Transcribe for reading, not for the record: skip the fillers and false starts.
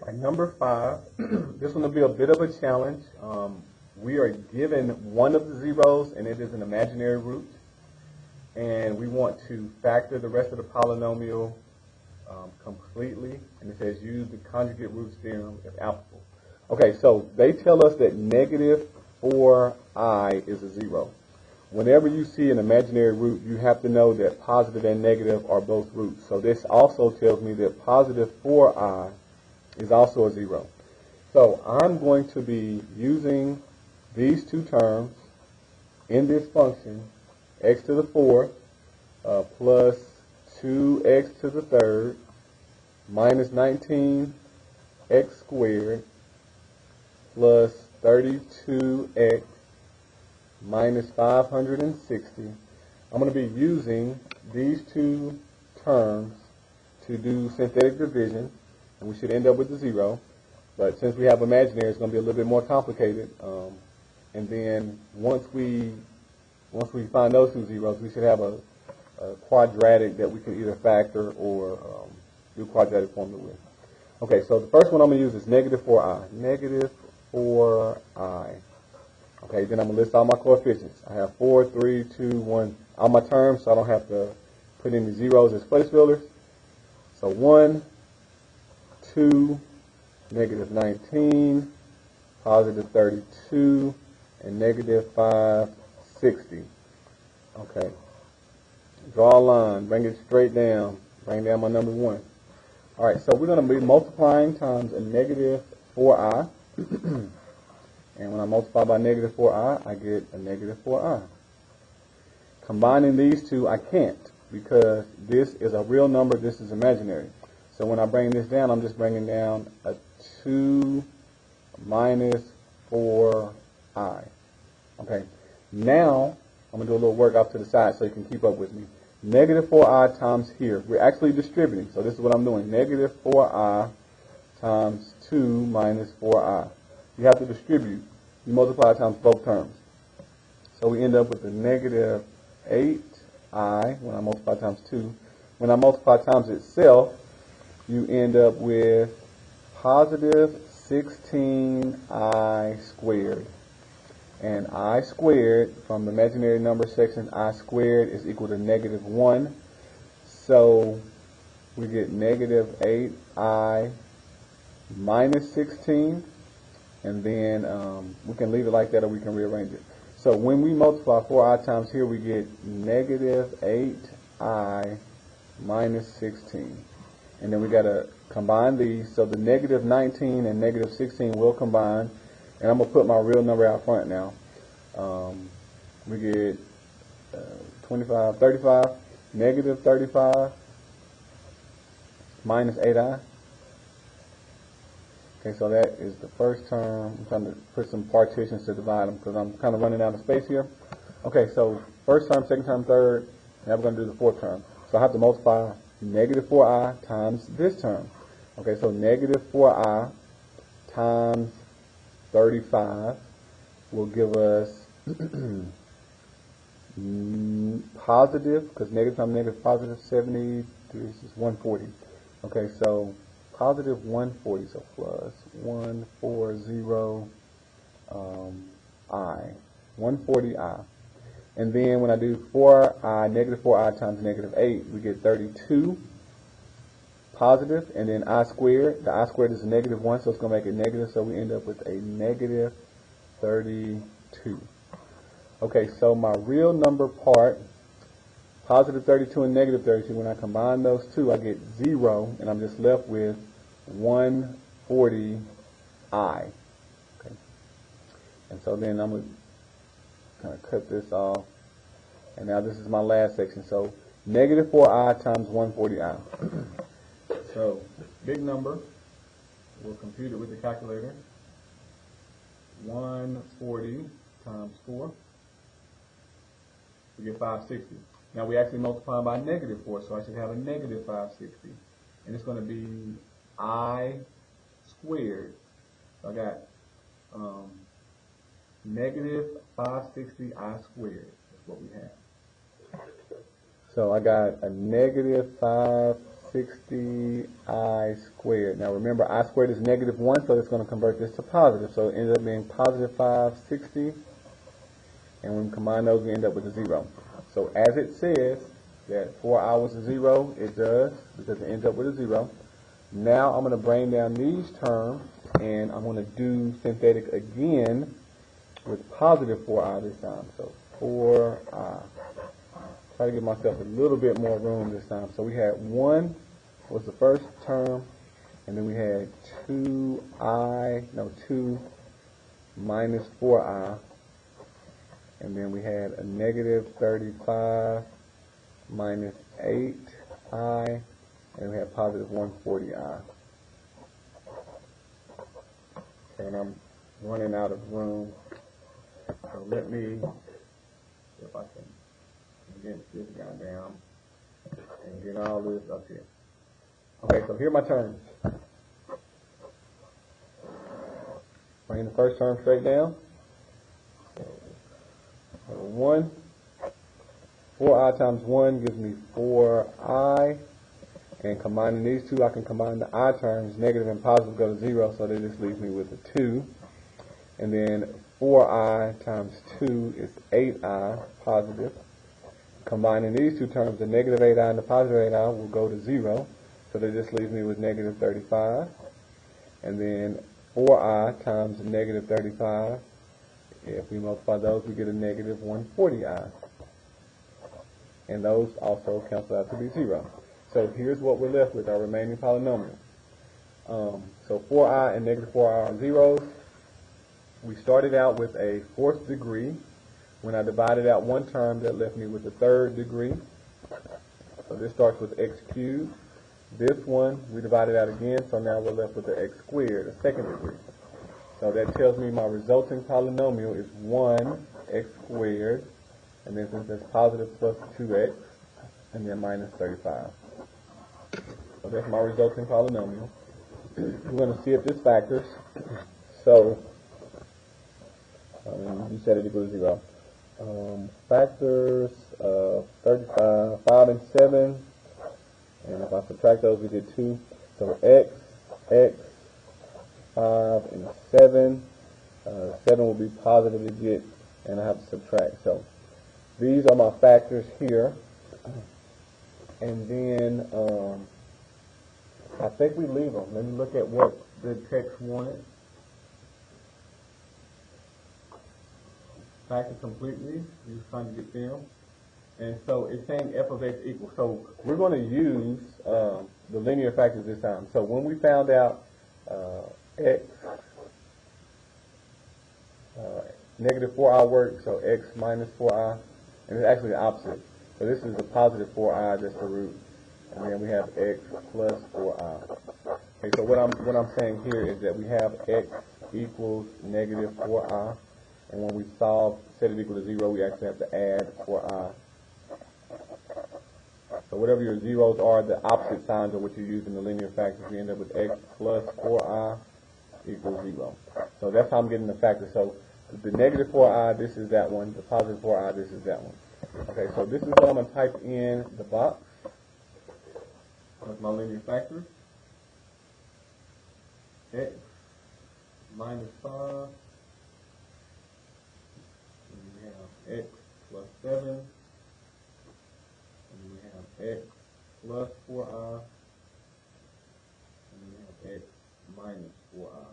Right, number 5, this one will be a bit of a challenge. We are given one of the zeros, and it is an imaginary root. And we want to factor the rest of the polynomial completely. And it says use the conjugate roots theorem if applicable. Okay, so they tell us that negative 4i is a 0. Whenever you see an imaginary root, you have to know that positive and negative are both roots. So this also tells me that positive 4i is also a 0. So I'm going to be using these two terms in this function, x to the 4th plus 2x to the 3rd minus 19x squared plus 32x minus 560. I'm going to be using these two terms to do synthetic division, and we should end up with a 0. But since we have imaginary, it's going to be a little bit more complicated. And then once we find those two zeros, we should have a quadratic that we can either factor or do quadratic formula with. Okay, so the first one I'm going to use is negative 4i. Negative 4i. Okay, then I'm going to list all my coefficients. I have 4, 3, 2, 1, all my terms, so I don't have to put in the zeros as place fillers. So 1, 2, negative 19, positive 32, and negative 560. Okay. Draw a line, bring it straight down, bring down my number 1. All right, so we're going to be multiplying times a negative 4i. And when I multiply by negative 4i, I get a negative 4i. Combining these two, I can't, because this is a real number, this is imaginary. So when I bring this down, I'm just bringing down a 2 minus 4i. Okay, now I'm going to do a little work off to the side so you can keep up with me. Negative 4i times here. We're actually distributing, so this is what I'm doing. Negative 4i times 2 minus 4i. You have to distribute. You multiply times both terms. So we end up with a negative 8i when I multiply times 2. When I multiply times itself, you end up with positive 16i squared. And I squared, from the imaginary number section, I squared is equal to negative 1. So we get negative 8i minus 16. And then we can leave it like that, or we can rearrange it. So when we multiply 4i times here, we get negative 8i minus 16. And then we got to combine these. So the negative 19 and negative 16 will combine. And I'm going to put my real number out front now. We get 25, 35, negative 35 minus 8i. Okay, so that is the first term. I'm trying to put some partitions to divide them because I'm kind of running out of space here. Okay, so first term, second term, third. Now we're going to do the fourth term. So I have to multiply negative 4i times this term. Okay, so negative 4i times 35 will give us positive, because negative times negative, positive 70, this is 140. Okay, so positive 140, so plus 140 I, 140i. And then when I do 4i, negative 4i times negative 8, we get 32 positive, and then I squared. The I squared is a negative 1, so it's going to make it negative, so we end up with a negative 32. Okay, so my real number part, positive 32 and negative 32, when I combine those two, I get 0, and I'm just left with 140i. Okay. And so then I'm going to kind of cut this off. And now this is my last section. So negative 4i times 140i. So big number, we'll compute it with the calculator. 140 times 4, we get 560. Now we actually multiply by negative 4, so I should have a negative 560. And it's going to be I squared. So I got negative 560 I squared is what we have. So I got a negative 560 60I squared. Now remember, I squared is negative 1, so it's going to convert this to positive. So it ends up being positive 560. And when we combine those, we end up with a 0. So as it says that 4I was a 0, it does, because it ends up with a 0. Now I'm going to bring down these terms, and I'm going to do synthetic again with positive 4I this time. So 4I. Try to give myself a little bit more room this time. So we had 1 was the first term, and then we had 2 minus 4I, and then we had a negative 35 minus 8I, and we had positive 140I. Okay, and I'm running out of room, so let me, if I can get this guy down and get all this up here. Okay, so here are my terms. Bring the first term straight down. So 1, 4I times 1 gives me 4I, and combining these two, I can combine the I terms. Negative and positive go to 0, so that just leaves me with a 2. And then 4I times 2 is 8I, positive. Combining these two terms, the negative 8I and the positive 8I will go to 0, so that just leaves me with negative 35. And then 4I times negative 35, if we multiply those, we get a negative 140I. And those also cancel out to be 0. So here's what we're left with, our remaining polynomial. So 4I and negative 4I are zeros. We started out with a 4th degree. When I divided out one term, that left me with a 3rd degree. So this starts with x cubed. This one, we divided out again, so now we're left with the x squared, a 2nd degree. So that tells me my resulting polynomial is 1x squared, and then since that's positive plus 2x, and then minus 35. So that's my resulting polynomial. We're going to see if this factors. So, you set it equal to 0. Factors of 35, 5 and 7, and if I subtract those, we get 2. So x, 5, and 7. 7 will be positive to get, and I have to subtract. So these are my factors here. And then I think we leave them. Let me look at what the text wanted. Factor completely. You're trying to get them. And so it's saying f of x equals. So we're going to use the linear factors this time. So when we found out x, negative 4i works, so x minus 4i, and it's actually the opposite. So this is a positive 4i, that's the root, and then we have x plus 4i. Okay, so what I'm saying here is that we have x equals negative 4i, and when we solve, set it equal to 0, we actually have to add 4i. So whatever your zeros are, the opposite signs are what you use in the linear factors. We end up with x plus 4i equals 0. So that's how I'm getting the factor. So the negative 4i, this is that one. The positive 4i, this is that one. Okay, so this is what I'm going to type in the box. That's my linear factor. X minus 5. And we have x plus 7. And we have x plus 4i. And we have x minus 4i.